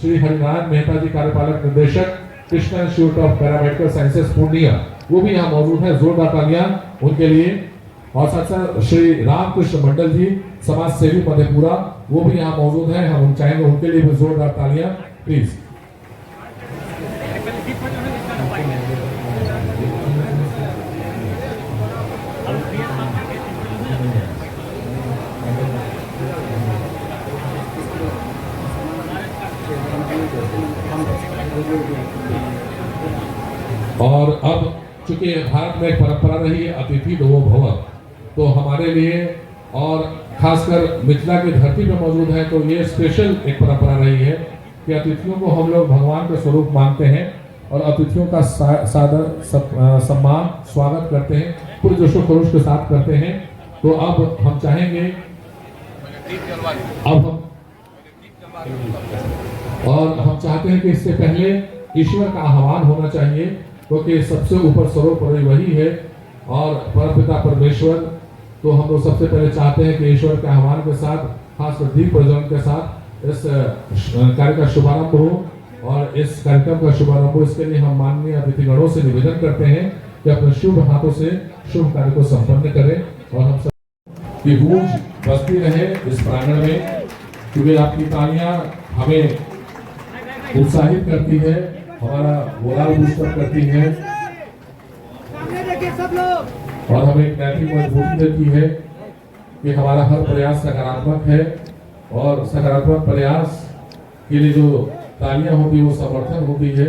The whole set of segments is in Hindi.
श्री हरिनारायण मेहता जी कार्यपालक निदेशक Krishna institute of paramedical sciences Purnia, वो भी यहाँ मौजूद है। जोरदार तालियां उनके लिए। और साथ साथ श्री रामकृष्ण मंडल जी समाज सेवी मधेपुरा, वो भी यहाँ मौजूद है। हम चाहेंगे उनके लिए भी जोरदार तालियां प्लीज। और अब चूंकि भारत में एक परंपरा रही है अतिथि देवो भव, तो हमारे लिए और खासकर मिथिला की धरती पर मौजूद है तो ये स्पेशल एक परंपरा रही है कि अतिथियों को हम लोग भगवान के स्वरूप मानते हैं और अतिथियों का सादर सम्मान स्वागत करते हैं, पूरे जोशो खरोश के साथ करते हैं। तो अब हम चाहेंगे हम चाहते हैं कि इससे पहले ईश्वर का आह्वान होना चाहिए, क्योंकि सबसे ऊपर सर्वोपरि वही है और परमपिता परमेश्वर। तो हम लोग सबसे पहले चाहते हैं कि ईश्वर के आह्वान के साथ, खासकर दीप प्रज्वलन के साथ इस कार्य का शुभारंभ हो। और इस कार्यक्रम का शुभारंभ हो, इसके लिए हम माननीय अतिथिगणों से निवेदन करते हैं कि अपने शुभ हाथों से शुभ कार्य को संपन्न करें और हम सब की गूंज बसती रहे इस प्रांगण में, क्योंकि आपकी तालियां हमें उत्साहित करती है, हमारा मोराल बूस्टर करती है और हमें एक नैतिक मजबूती देती है कि हमारा हर प्रयास सकारात्मक है और सकारात्मक प्रयास के लिए जो तालियां होती है वो समर्थन होती है।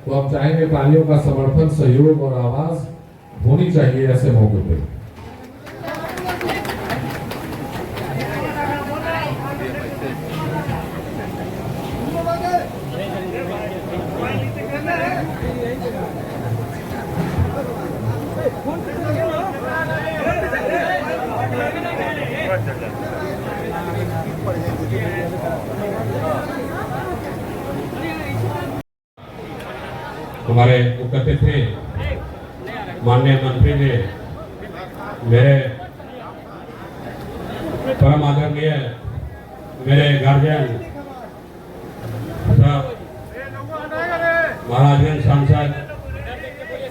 तो हम चाहेंगे तालियों का समर्थन, सहयोग और आवाज होनी चाहिए ऐसे मौके पे। हमारे उपस्थित थे माननीय मंत्री ने मेरे परम आदरणीय मेरे गार्जियन महाराजगंज सांसद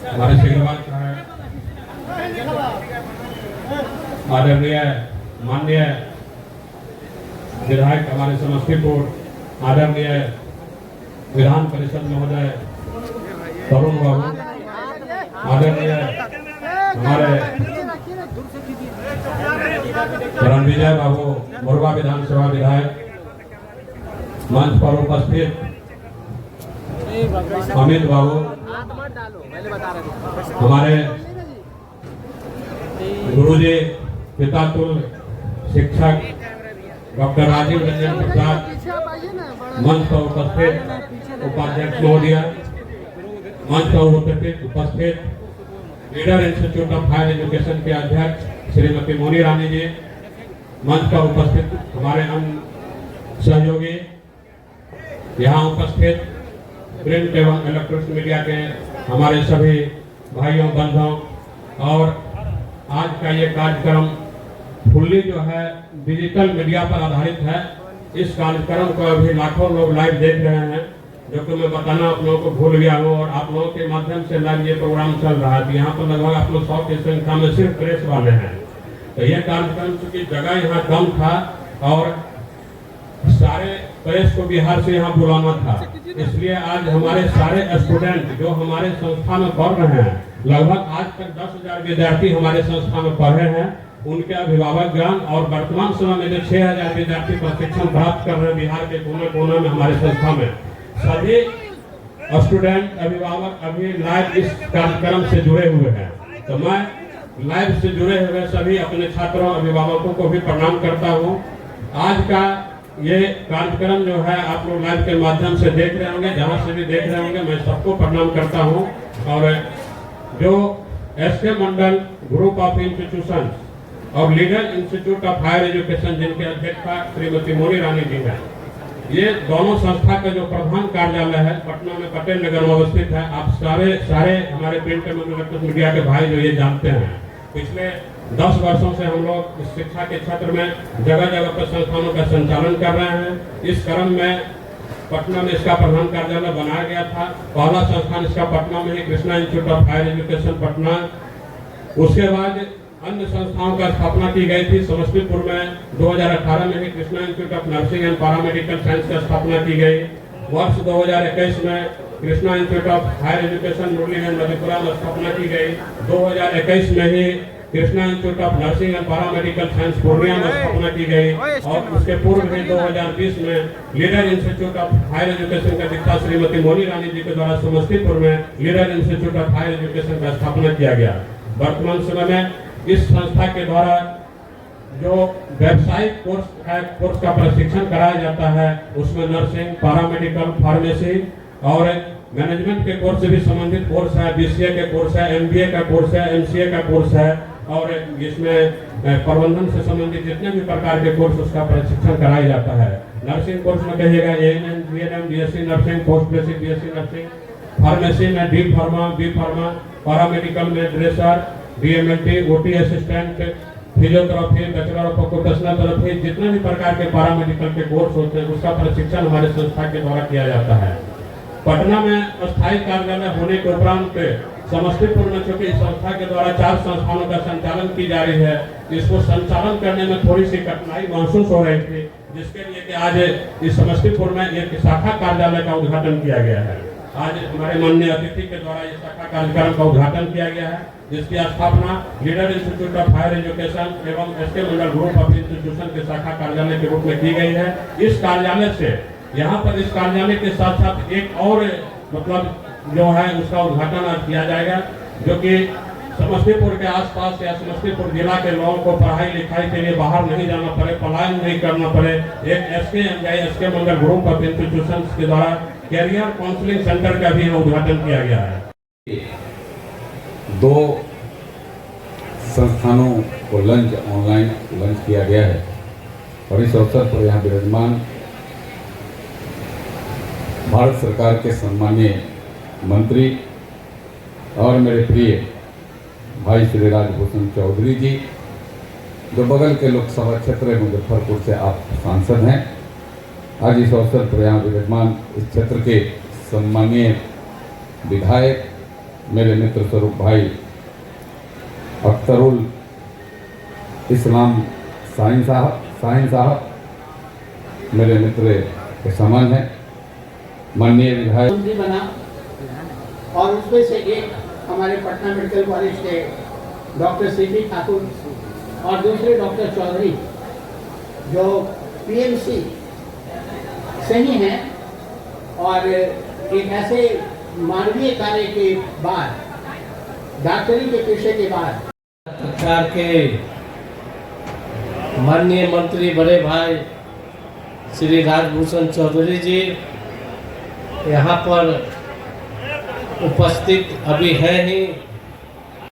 हमारे सिग्रीवाल साहब, आदरणीय माननीय विधायक हमारे समस्तीपुर, आदरणीय विधान परिषद महोदय तरुण बाबू, आदरणीय हमारे रणविजय बाबू मोरबा विधानसभा विधायक, मंच पर उपस्थित अमित बाबू, हमारे गुरुजी पितातुल शिक्षक डॉक्टर राजीव रंजन प्रसाद, मंच पर उपस्थित उपाध्यक्ष महोदय, मंच पर उपस्थित leader institute of higher education के अध्यक्ष श्रीमती मोनी रानी जी, मंच पर उपस्थित हमारे अन्य सहयोगी, यहाँ उपस्थित प्रिंट एवं इलेक्ट्रॉनिक मीडिया के हमारे सभी भाइयों बंधुओं, और आज का ये कार्यक्रम फुल्ली जो है डिजिटल मीडिया पर आधारित है। इस कार्यक्रम को अभी लाखों लोग लाइव देख रहे हैं, जो कि मैं बताना आप लोगों को भूल गया हूँ, और आप लोगों के माध्यम से लाइव ये प्रोग्राम चल रहा है। यहाँ पर लगभग आप लोग 100 की संख्या में सिर्फ प्रेस वाले हैं। तो ये कार्यक्रम चूंकि जगह यहाँ कम था और सारे प्रेस को बिहार से यहाँ बुलाना था, इसलिए आज हमारे सारे स्टूडेंट जो हमारे संस्था में पढ़ रहे हैं, लगभग आज तक 10,000 विद्यार्थी हमारे संस्था में पढ़ रहे हैं, उनके अभिभावक गण और वर्तमान समय में जो 6,000 विद्यार्थी प्रशिक्षण प्राप्त कर रहे हैं बिहार के कोने कोने में हमारे संस्था में, सभी स्टूडेंट अभिभावक अभी लाइव इस कार्यक्रम से जुड़े हुए हैं। तो मैं लाइव से जुड़े हुए सभी अपने छात्रों अभिभावकों को भी प्रणाम करता हूँ। आज का ये कार्यक्रम जो है आप लोग लाइव के माध्यम से देख रहे होंगे, जहाँ से भी देख रहे होंगे, मैं सबको प्रणाम करता हूँ। और जो SK Mandal group of institution और leader institute of higher education जिनके अध्यक्षा श्रीमती मोनी रानी जी हैं, ये दोनों संस्था का जो प्रधान कार्यालय है पटना में पटेल नगर में अवस्थित है। आप सारे हमारे प्रिंट एवं इलेक्ट्रॉनिक मीडिया के भाई जो ये जानते हैं, पिछले 10 वर्षों से हम लोग इस शिक्षा के क्षेत्र में जगह जगह पर संस्थानों का संचालन कर रहे हैं। इस क्रम में पटना में इसका प्रधान कार्यालय बनाया गया था। पहला संस्थान इसका पटना में है, Krishna institute of higher education Patna. उसके बाद अन्य संस्थाओं का स्थापना की गई थी। समस्तीपुर में 2018 में ही Krishna institute of nursing and paramedical science की स्थापना की गई। वर्ष 2021 में Krishna institute of higher education Murli and Madhepura में स्थापना की गई। 2021 में ही Krishna institute of nursing and paramedical science Purnia में स्थापना की गई। और उसके पूर्व में 2020 में leader institute of higher education का दीक्षा श्रीमती मोनी रानी जी के द्वारा समस्तीपुर में leader institute of higher education का स्थापना किया गया। वर्तमान समय में इस संस्था के द्वारा जो व्यावसायिक कोर्स का प्रशिक्षण कराया जाता है, उसमें नर्सिंग, पैरामेडिकल, फार्मेसी और मैनेजमेंट के कोर्स से भी संबंधित कोर्स है। बीसीए के कोर्स है, एमबीए का कोर्स है, एमसीए का कोर्स है और इसमें प्रबंधन से संबंधित जितने भी प्रकार के कोर्स उसका प्रशिक्षण कराया जाता है। नर्सिंग कोर्स में कहिएगा ANM, GNM, BSc nursing, post basic BSc nursing, pharmacy में D pharma, B pharma, paramedical में dresser, DMLT, OT assistant, physiotherapy, bachelor of occupational therapy, जितने भी प्रकार के पैरामेडिकल के कोर्स होते हैं उसका प्रशिक्षण हमारे संस्था के द्वारा किया जाता है। पटना में स्थायी कार्यालय होने के उपरांत समस्तीपुर में चूंकि इस संस्था के द्वारा 4 संस्थानों का संचालन की जा रही है, इसको संचालन करने में थोड़ी सी कठिनाई महसूस हो रही थी, जिसके लिए कि आज इस समस्तीपुर में एक शाखा कार्यालय का उद्घाटन किया गया है। आज हमारे माननीय अतिथि के द्वारा इस शाखा कार्यक्रम का उद्घाटन किया गया है, जिसकी स्थापना leader institute of higher education एवं SK Mandal group of institution के शाखा कार्यालय के रूप में की गई है। इस कार्यालय से यहाँ पर इस कार्यालय के साथ साथ एक और मतलब जो है उसका उद्घाटन आज किया जाएगा, जो कि समस्तीपुर के आसपास या समस्तीपुर जिला के लोगों को पढ़ाई लिखाई के लिए बाहर नहीं जाना पड़े, पलायन नहीं करना पड़े। एक SK Mandal group of institution के द्वारा कैरियर काउंसलिंग सेंटर का भी उद्घाटन किया गया है। 2 संस्थानों को ऑनलाइन लॉन्च किया गया है और इस अवसर पर यहाँ विराजमान भारत सरकार के सम्मानीय मंत्री और मेरे प्रिय भाई श्री राजभूषण चौधरी जी, जो बगल के लोकसभा क्षेत्र मुजफ्फरपुर से आप सांसद हैं, आज इस अवसर पर यहाँ विराजमान इस क्षेत्र के सम्मानीय विधायक मेरे मित्र स्वरूप भाई अख्तरुल इस्लाम साहिन साहब मेरे मित्र के समान है। माननीय विधायक मंत्री बना और उसमें से एक हमारे पटना मेडिकल कॉलेज के डॉक्टर सीपी ठाकुर और दूसरे डॉक्टर चौधरी जो पीएमसी से ही हैं और एक ऐसे मानवीय कार्य के बाद डॉक्टरी के पेशे के बाद सरकार के माननीय मंत्री बड़े भाई श्री राजभूषण चौधरी जी यहाँ पर उपस्थित अभी हैं ही।